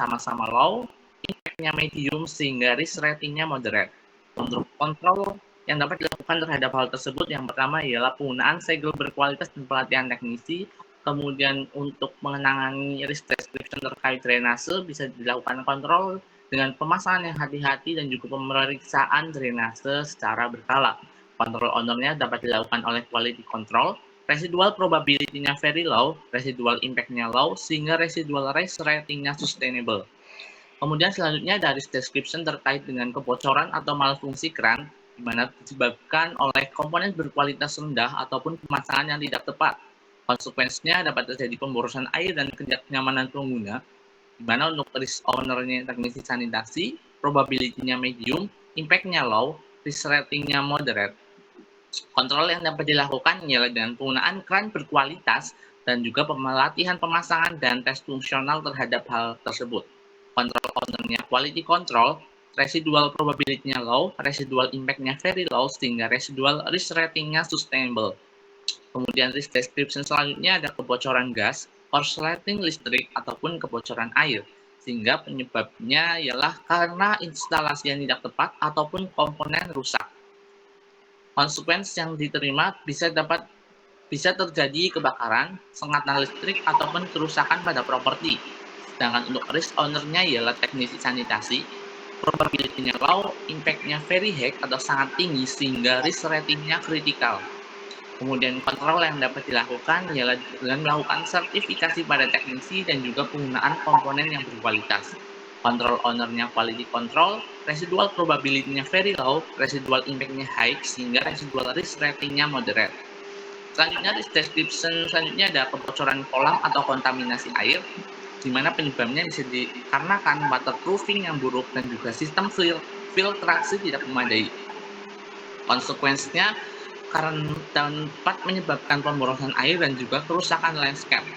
sama-sama low, impact-nya medium, sehingga risk rating-nya moderate. Untuk kontrol yang dapat dilakukan terhadap hal tersebut, yang pertama ialah penggunaan segel berkualitas dan pelatihan teknisi. Kemudian untuk mengenangani risk description terkait drainase bisa dilakukan kontrol dengan pemasangan yang hati-hati dan juga pemeriksaan drainase secara berkala. Control owner-nya dapat dilakukan oleh quality control. Residual probability-nya very low, residual impact-nya low, sehingga residual risk rating-nya sustainable. Kemudian selanjutnya ada risk description terkait dengan kebocoran atau malfungsi keran, di mana disebabkan oleh komponen berkualitas rendah ataupun pemasangan yang tidak tepat. Konsekuensinya dapat terjadi pemborosan air dan kenyamanan pengguna, di mana untuk risk owner-nya teknisi sanitasi, probability-nya medium, impact-nya low, risk rating-nya moderate. Kontrol yang dapat dilakukan ialah dengan penggunaan keran berkualitas dan juga pelatihan pemasangan dan tes fungsional terhadap hal tersebut. Kontrol owner-nya quality control, residual probability-nya low, residual impact-nya very low, sehingga residual risk rating-nya sustainable. Kemudian risk description selanjutnya ada kebocoran gas, korsleting listrik, ataupun kebocoran air. Sehingga penyebabnya ialah karena instalasi yang tidak tepat ataupun komponen rusak. Konsekuensi yang diterima bisa terjadi kebakaran, sengatan listrik, ataupun kerusakan pada properti. Sedangkan untuk risk owner-nya ialah teknisi sanitasi, probability-nya low, impact-nya very high atau sangat tinggi sehingga risk rating-nya critical. Kemudian kontrol yang dapat dilakukan ialah dengan melakukan sertifikasi pada teknisi dan juga penggunaan komponen yang berkualitas. Control owner-nya quality control, residual probability-nya very low, residual impact-nya high, sehingga residual risk rating-nya moderate. Selanjutnya, risk description selanjutnya ada kebocoran kolam atau kontaminasi air, di mana penyebabnya bisa dikarenakan waterproofing yang buruk dan juga sistem filtrasi tidak memadai. Konsekuensinya, karena dapat menyebabkan pemborosan air dan juga kerusakan landscape.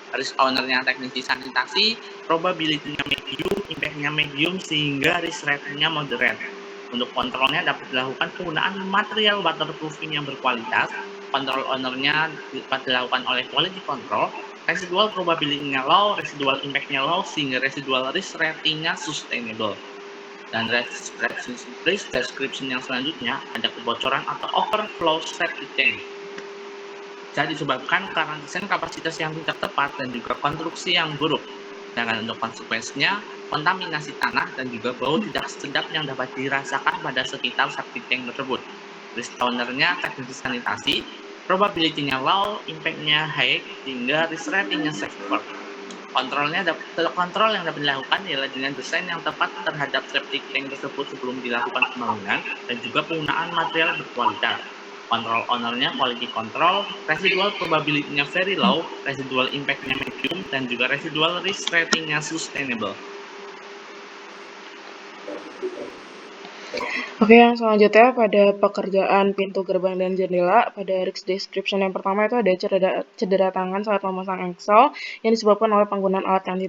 Risk owner-nya teknisi sanitasi, probability-nya medium, impact-nya medium, sehingga risk rating-nya moderate. Untuk kontrolnya dapat dilakukan penggunaan material waterproofing yang berkualitas. Kontrol owner-nya dapat dilakukan oleh quality control. Residual probability-nya low, residual impact-nya low, sehingga residual risk rating-nya sustainable. Dan risk description yang selanjutnya ada kebocoran atau overflow septic tank. Bisa disebabkan karena desain kapasitas yang tidak tepat dan juga konstruksi yang buruk. Dan untuk konsekuensinya, kontaminasi tanah dan juga bau tidak sedap yang dapat dirasakan pada sekitar septic tank tersebut. Risk owner-nya teknisi sanitasi, probability-nya low, impact-nya high, sehingga risk rating-nya safer. Kontrol yang dapat dilakukan ialah dengan desain yang tepat terhadap septic tank tersebut sebelum dilakukan pembangunan dan juga penggunaan material berkualitas. Kontrol owner-nya quality control, residual probability-nya very low, residual impact-nya medium, dan juga residual risk rating-nya sustainable. Oke, yang selanjutnya pada pekerjaan pintu gerbang dan jendela, pada risk description yang pertama itu ada cedera tangan saat memasang engsel yang disebabkan oleh penggunaan alat yang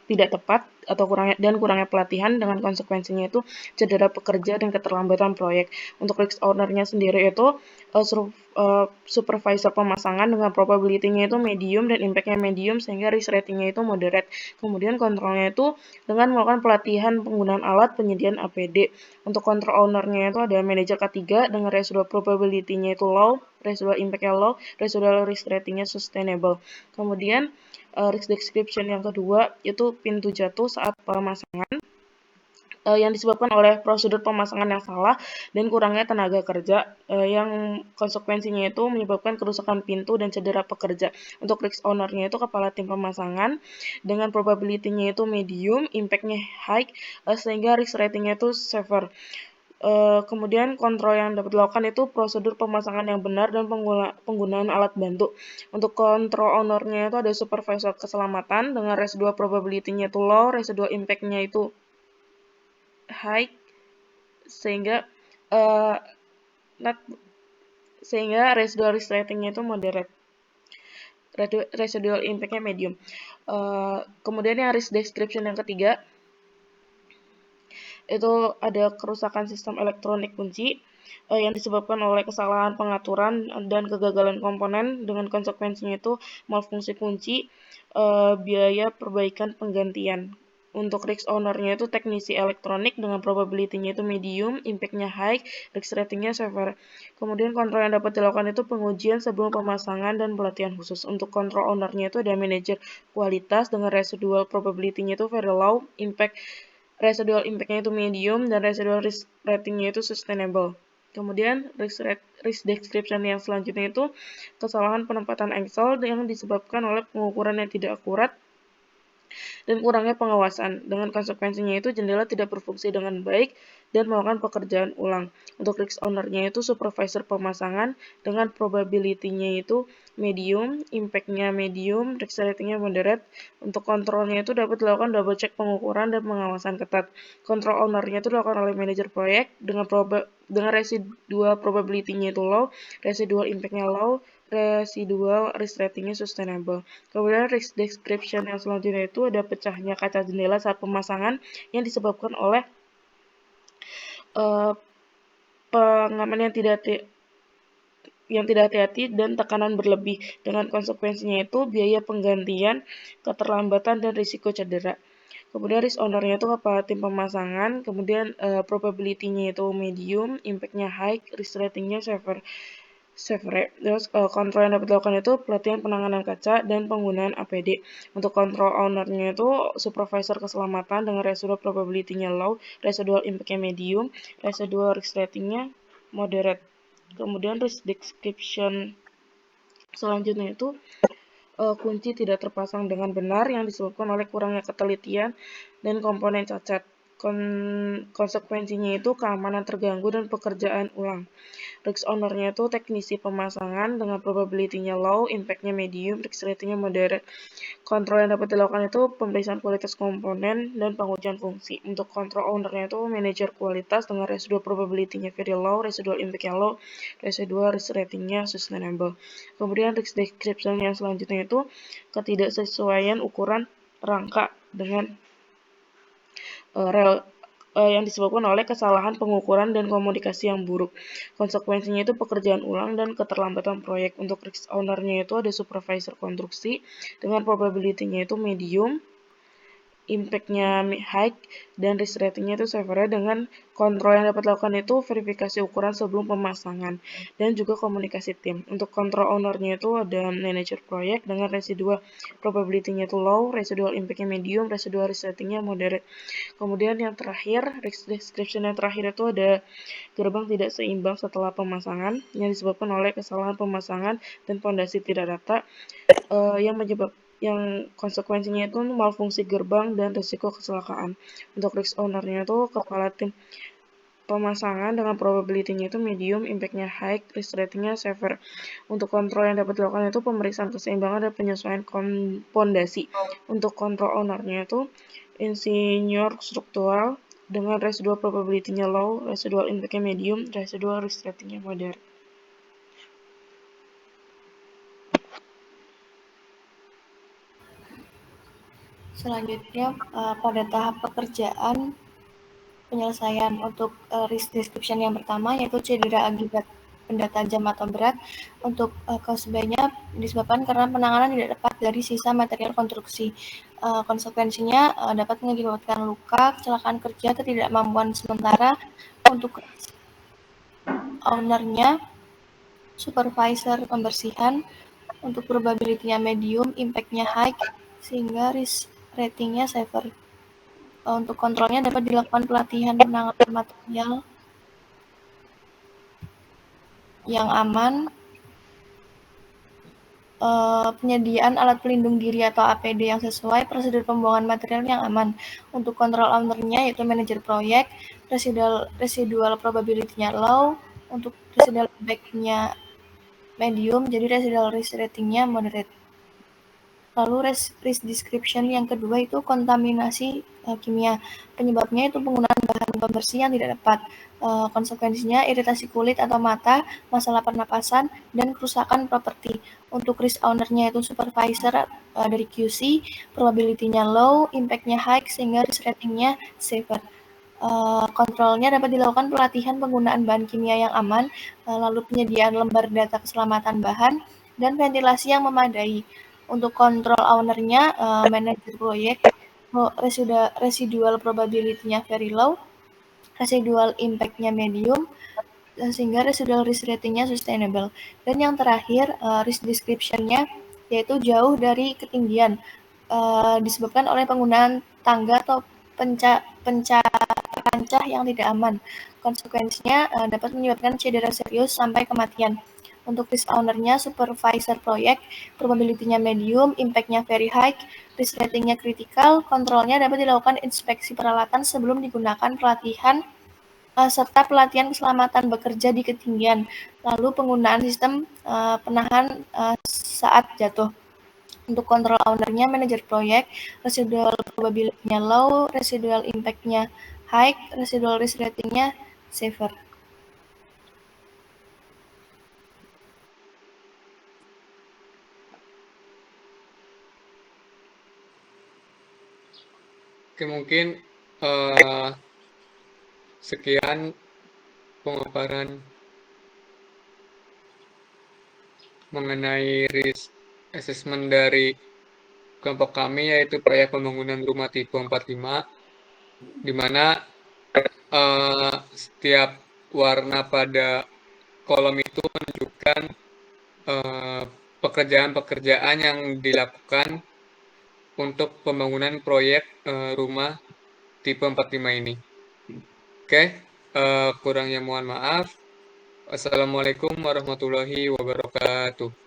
tidak tepat atau kurangnya pelatihan, dengan konsekuensinya itu cedera pekerja dan keterlambatan proyek. Untuk risk owner-nya sendiri itu supervisor pemasangan dengan probability-nya itu medium dan impact-nya medium sehingga risk rating-nya itu moderate. Kemudian kontrolnya itu dengan melakukan pelatihan penggunaan alat, penyediaan APD. Untuk control owner-nya itu ada manajer K3 dengan residual probability-nya itu low, residual impact-nya low, residual risk rating-nya sustainable. Kemudian risk description yang kedua itu pintu jatuh saat pemasangan yang disebabkan oleh prosedur pemasangan yang salah dan kurangnya tenaga kerja yang konsekuensinya itu menyebabkan kerusakan pintu dan cedera pekerja. Untuk risk owner-nya itu kepala tim pemasangan dengan probability-nya itu medium, impact-nya high, sehingga risk rating-nya itu safer. Kemudian kontrol yang dapat dilakukan itu prosedur pemasangan yang benar dan penggunaan alat bantu. Untuk kontrol owner-nya itu ada supervisor keselamatan dengan residual probability-nya itu low, residual impact-nya itu high, sehingga residual risk rating-nya itu moderate, residual impact-nya medium. Kemudian yang risk description yang ketiga itu ada kerusakan sistem elektronik kunci yang disebabkan oleh kesalahan pengaturan dan kegagalan komponen, dengan konsekuensinya itu malfungsi kunci, biaya perbaikan penggantian. Untuk risk owner-nya itu teknisi elektronik dengan probability-nya itu medium, impact-nya high, risk rating-nya severe. Kemudian kontrol yang dapat dilakukan itu pengujian sebelum pemasangan dan pelatihan khusus. Untuk control owner-nya itu ada manajer kualitas dengan residual probability-nya itu very low, residual impact-nya itu medium, dan residual risk rating-nya itu sustainable. Kemudian risk description yang selanjutnya itu kesalahan penempatan Excel yang disebabkan oleh pengukuran yang tidak akurat dan kurangnya pengawasan. Dengan konsekuensinya itu jendela tidak berfungsi dengan baik dan melakukan pekerjaan ulang. Untuk risk owner-nya itu supervisor pemasangan dengan probability-nya itu medium, impact-nya medium, risk rating-nya moderate. Untuk kontrolnya itu dapat dilakukan double check pengukuran dan pengawasan ketat. Control owner-nya itu dilakukan oleh manajer proyek dengan residual probability-nya itu low, residual impact-nya low, residual risk rating-nya sustainable. Kemudian risk description yang selanjutnya itu ada pecahnya kaca jendela saat pemasangan yang disebabkan oleh pengaman yang tidak hati-hati dan tekanan berlebih. Dengan konsekuensinya itu biaya penggantian, keterlambatan, dan risiko cedera. Kemudian risk owner-nya itu kepala tim pemasangan, kemudian probability-nya itu medium, impact-nya high, risk rating-nya severe. Terus kontrol yang dapat dilakukan itu pelatihan penanganan kaca dan penggunaan APD. Untuk kontrol owner-nya itu supervisor keselamatan dengan residual probability-nya low, residual impact-nya medium, residual risk rating-nya moderate. Kemudian risk description selanjutnya itu kunci tidak terpasang dengan benar yang disebabkan oleh kurangnya ketelitian dan komponen cacat. Konsekuensinya itu keamanan terganggu dan pekerjaan ulang. Risk owner-nya itu teknisi pemasangan dengan probability-nya low, impact-nya medium, risk rating-nya moderate. Kontrol yang dapat dilakukan itu pemeriksaan kualitas komponen dan pengujian fungsi. Untuk kontrol owner-nya itu manajer kualitas dengan residual probability-nya very low, residual impact-nya low, residual risk rating-nya sustainable. Kemudian risk description yang selanjutnya itu ketidaksesuaian ukuran rangka dengan yang disebabkan oleh kesalahan pengukuran dan komunikasi yang buruk. Konsekuensinya itu pekerjaan ulang dan keterlambatan proyek. Untuk risk owner-nya itu ada supervisor konstruksi dengan probability-nya itu medium, impact-nya high, dan risk rating-nya itu severe. Dengan kontrol yang dapat dilakukan itu verifikasi ukuran sebelum pemasangan dan juga komunikasi tim. Untuk control owner-nya itu ada manajer proyek dengan residual probability-nya itu low, residual impact-nya medium, residual risk rating-nya moderate. Kemudian yang terakhir, risk description yang terakhir itu ada gerbang tidak seimbang setelah pemasangan yang disebabkan oleh kesalahan pemasangan dan fondasi tidak rata yang konsekuensinya itu malfungsi gerbang dan risiko kecelakaan. Untuk risk owner-nya itu kepala tim pemasangan dengan probability-nya itu medium, impact-nya high, risk rating-nya severe. Untuk kontrol yang dapat dilakukan itu pemeriksaan keseimbangan dan penyesuaian pondasi. Untuk kontrol owner-nya itu insinyur struktural dengan residual probability-nya low, residual impact-nya medium, residual risk rating-nya moderate. Selanjutnya pada tahap pekerjaan penyelesaian untuk risk description yang pertama yaitu cedera akibat benda tajam atau berat. Untuk kasusnya disebabkan karena penanganan tidak tepat dari sisa material konstruksi. Konsekuensinya dapat mengakibatkan luka, kecelakaan kerja, ketidakmampuan sementara. Untuk owner-nya supervisor pembersihan, untuk probability-nya medium, impact-nya high, sehingga risk rating-nya severe. Untuk kontrolnya dapat dilakukan pelatihan penanganan material yang aman, penyediaan alat pelindung diri atau APD yang sesuai, prosedur pembuangan material yang aman. Untuk kontrol owner-nya yaitu manajer proyek, residual probability-nya low, untuk residual impact-nya medium, jadi residual risk rating-nya moderate. Lalu risk description yang kedua itu kontaminasi kimia. Penyebabnya itu penggunaan bahan pembersih yang tidak tepat. Konsekuensinya iritasi kulit atau mata, masalah pernapasan, dan kerusakan properti. Untuk risk owner-nya itu supervisor dari QC, probability-nya low, impact-nya high, sehingga risk rating-nya severe. Kontrolnya dapat dilakukan pelatihan penggunaan bahan kimia yang aman, lalu penyediaan lembar data keselamatan bahan, dan ventilasi yang memadai. Untuk kontrol owner-nya manajer proyek residual probability-nya very low, residual impact-nya medium, sehingga residual risk rating-nya sustainable. Dan yang terakhir, risk description-nya yaitu jauh dari ketinggian, disebabkan oleh penggunaan tangga atau perancah yang tidak aman. Konsekuensinya dapat menyebabkan cedera serius sampai kematian. Untuk risk owner-nya, supervisor proyek, probability-nya medium, impact-nya very high, risk rating-nya critical, kontrolnya dapat dilakukan inspeksi peralatan sebelum digunakan pelatihan serta pelatihan keselamatan bekerja di ketinggian, lalu penggunaan sistem penahan saat jatuh. Untuk control owner-nya, manajer proyek, residual probability-nya low, residual impact-nya high, residual risk rating-nya safer. Oke, mungkin sekian pemaparan mengenai risk assessment dari kelompok kami, yaitu proyek pembangunan rumah tipe 45, di mana setiap warna pada kolom itu menunjukkan pekerjaan-pekerjaan yang dilakukan untuk pembangunan proyek rumah tipe 45 ini. Oke, kurangnya mohon maaf. Assalamualaikum warahmatullahi wabarakatuh.